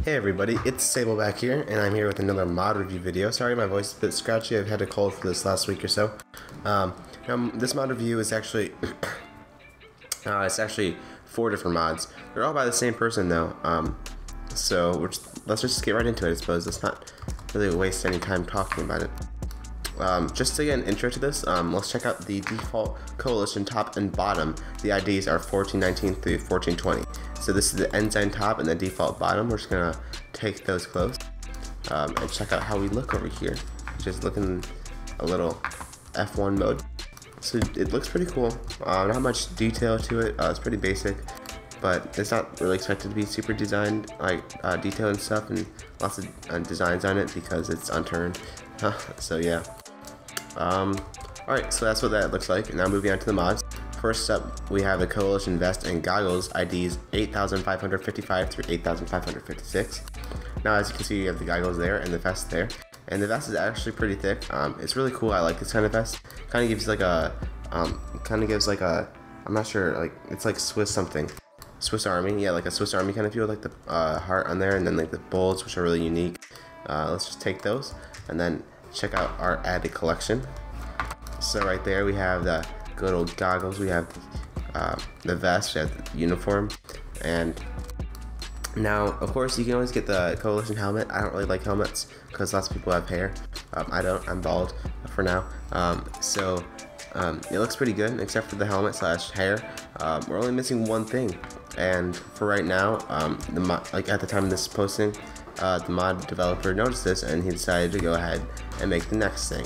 Hey everybody, it's Sable back here, and I'm here with another mod review video. Sorry my voice is a bit scratchy, I've had a cold for this last week or so. This mod review is actually, it's actually 4 different mods. They're all by the same person though, so let's just get right into it I suppose. Let's not really waste any time talking about it. Just to get an intro to this, let's check out the default coalition top and bottom. The IDs are 1419 through 1420. So this is the ensign top and the default bottom. We're just gonna take those close and check out how we look over here. Just looking a little F1 mode. So it looks pretty cool. Not much detail to it. It's pretty basic, but it's not really expected to be super designed, like detail and stuff, and lots of designs on it because it's Unturned. So yeah. Alright, so that's what that looks like. Now moving on to the mods. First up, we have the Coalition Vest and Goggles, IDs 8555 through 8556. Now as you can see, you have the goggles there and the vest there. And the vest is actually pretty thick. It's really cool, I like this kind of vest. Kind of gives like a, I'm not sure, like, it's like Swiss something. Swiss Army, yeah, like a Swiss Army kind of feel, like the heart on there, and then like the bolts, which are really unique. Let's just take those, and then check out our added collection. So right there we have the good old goggles, we have the vest, we have the uniform, and now of course you can always get the coalition helmet. I don't really like helmets because lots of people have hair. I don't, I'm bald for now. It looks pretty good except for the helmet slash hair. We're only missing one thing, and for right now, like at the time of this posting, the mod developer noticed this and he decided to go ahead and make the next thing,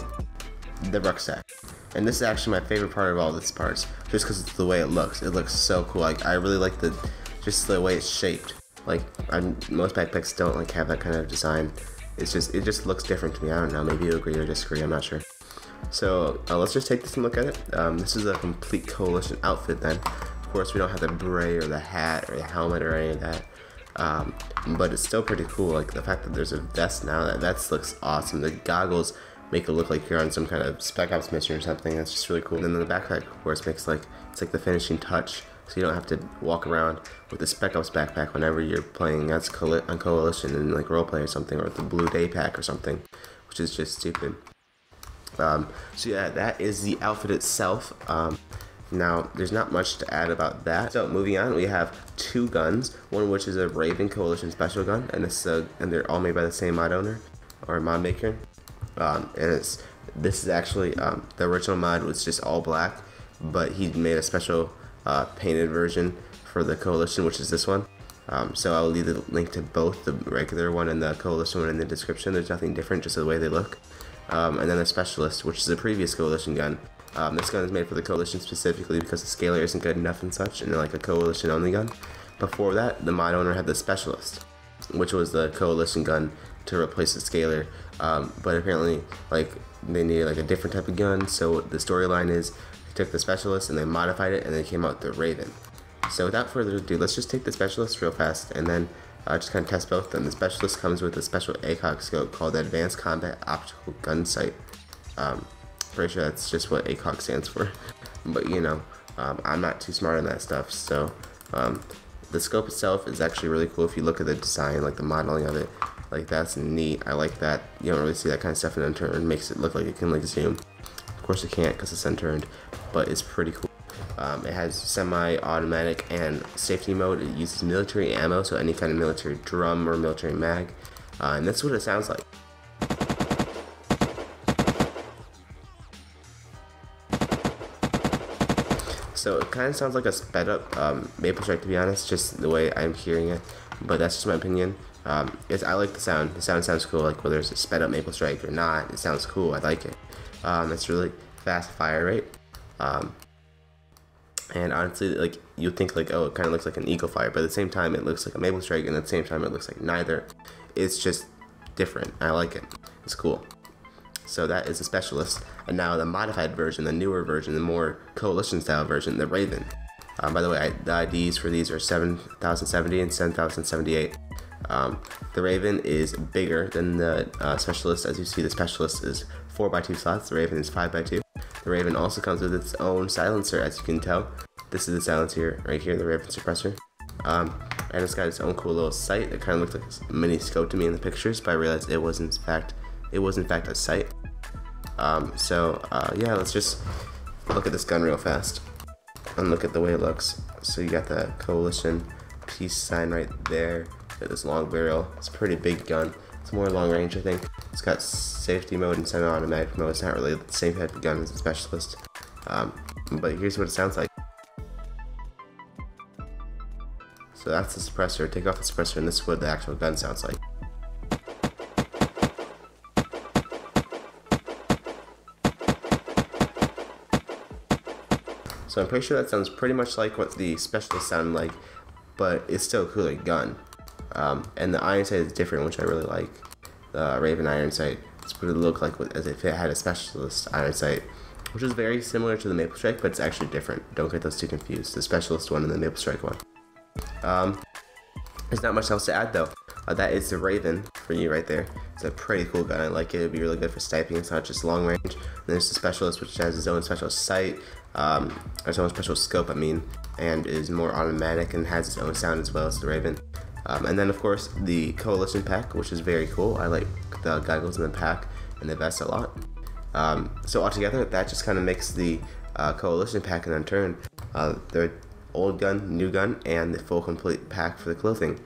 the rucksack. And this is actually my favorite part of all these parts, just because it's the way it looks. It looks so cool. Like, I really like just the way it's shaped. Like, most backpacks don't like have that kind of design. It just looks different to me. I don't know. Maybe you agree or disagree. I'm not sure. So let's just take this and look at it. This is a complete coalition outfit. Then, of course, we don't have the beret or the hat or the helmet or any of that. But it's still pretty cool. Like the fact that there's a vest now, that looks awesome. The goggles make it look like you're on some kind of Spec Ops mission or something. That's just really cool. And then the backpack, of course, makes it's like the finishing touch, so you don't have to walk around with the Spec Ops backpack whenever you're playing as on Coalition and like roleplay or something, or the Blue Day pack or something, which is just stupid. So yeah, that is the outfit itself. Now, there's not much to add about that. So moving on, we have 2 guns, one which is a Raven Coalition special gun, and they're all made by the same mod owner or mod maker. This is actually the original mod was just all black, but he made a special painted version for the Coalition, which is this one. So I'll leave the link to both the regular one and the Coalition one in the description. There's nothing different, just the way they look. And then the Specialist, which is a previous Coalition gun. This gun is made for the Coalition specifically because the scaler isn't good enough and such, and like a Coalition only gun. Before that, the mod owner had the Specialist, which was the Coalition gun to replace the scaler, but apparently like they needed like a different type of gun, so the storyline is they took the Specialist and they modified it and they came out with the Raven. So without further ado, let's just take the Specialist real fast and then just kind of test both of them. The Specialist comes with a special ACOG scope called the Advanced Combat Optical Gun Sight. Pretty sure that's just what ACOG stands for, but you know, I'm not too smart on that stuff. So the scope itself is actually really cool. If you look at the design, like the modeling of it, like that's neat. I like that. You don't really see that kind of stuff in Unturned. It makes it look like it can like zoom. Of course it can't because it's Unturned, but it's pretty cool. It has semi-automatic and safety mode. It uses military ammo, so any kind of military drum or military mag, and that's what it sounds like. So it kind of sounds like a sped up Maple Strike, to be honest, just the way I'm hearing it, but that's just my opinion. I like the sound. The sound sounds cool, like whether it's a sped up Maple Strike or not, it sounds cool. I like it. It's really fast fire rate. And honestly, like you think like, oh, it kind of looks like an Eagle Fire, but at the same time it looks like a Maple Strike, and at the same time it looks like neither. It's just different. I like it. It's cool. So that is the Specialist. And now the modified version, the newer version, the more Coalition style version, the Raven. By the way, the IDs for these are 7070 and 7078. The Raven is bigger than the Specialist. As you see, the Specialist is 4x2 slots, the Raven is 5x2. The Raven also comes with its own silencer, as you can tell. This is the silencer right here, the Raven suppressor. and it's got its own cool little sight. It kind of looked like a mini scope to me in the pictures, but I realized it was in fact a sight. Yeah, let's just look at this gun real fast and look at the way it looks. So you got the coalition peace sign right there. Got this long barrel. It's a pretty big gun. It's more long range, I think. It's got safety mode and semi-automatic mode. It's not really the same type of gun as a specialist. But here's what it sounds like. So that's the suppressor. Take off the suppressor, and this is what the actual gun sounds like. So I'm pretty sure that sounds pretty much like what the specialist sounded like, but it's still a cooler gun. And the iron sight is different, which I really like. The Raven iron sight, it's what it looked like as if it had a specialist iron sight, which is very similar to the Maple Strike, but it's actually different. Don't get those two confused. The specialist one and the Maple Strike one. There's not much else to add though. That is the Raven for you right there. It's a pretty cool gun. I like it. It'd be really good for sniping. It's not just long range. And there's the specialist, which has its own special sight, its own special scope, and is more automatic and has its own sound as well as the Raven. And then of course the coalition pack, which is very cool. I like the goggles in the pack and the vest a lot. So altogether, that just kind of makes the coalition pack and Unturned the old gun, new gun, and the full complete pack for the clothing.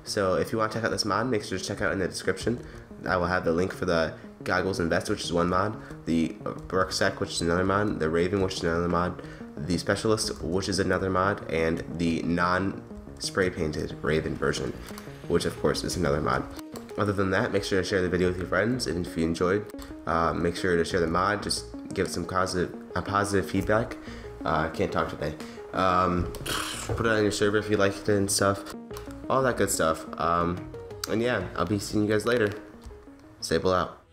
So if you want to check out this mod, make sure to check out in the description. I will have the link for the goggles and vest, which is one mod, the rucksack, which is another mod, the Raven, which is another mod, the specialist, which is another mod, and the non-spray painted Raven version, which of course is another mod. Other than that, make sure to share the video with your friends, and if you enjoyed, make sure to share the mod. Just give it some positive feedback. I can't talk today. Put it on your server if you liked it and stuff. All that good stuff. And yeah, I'll be seeing you guys later. Sable out.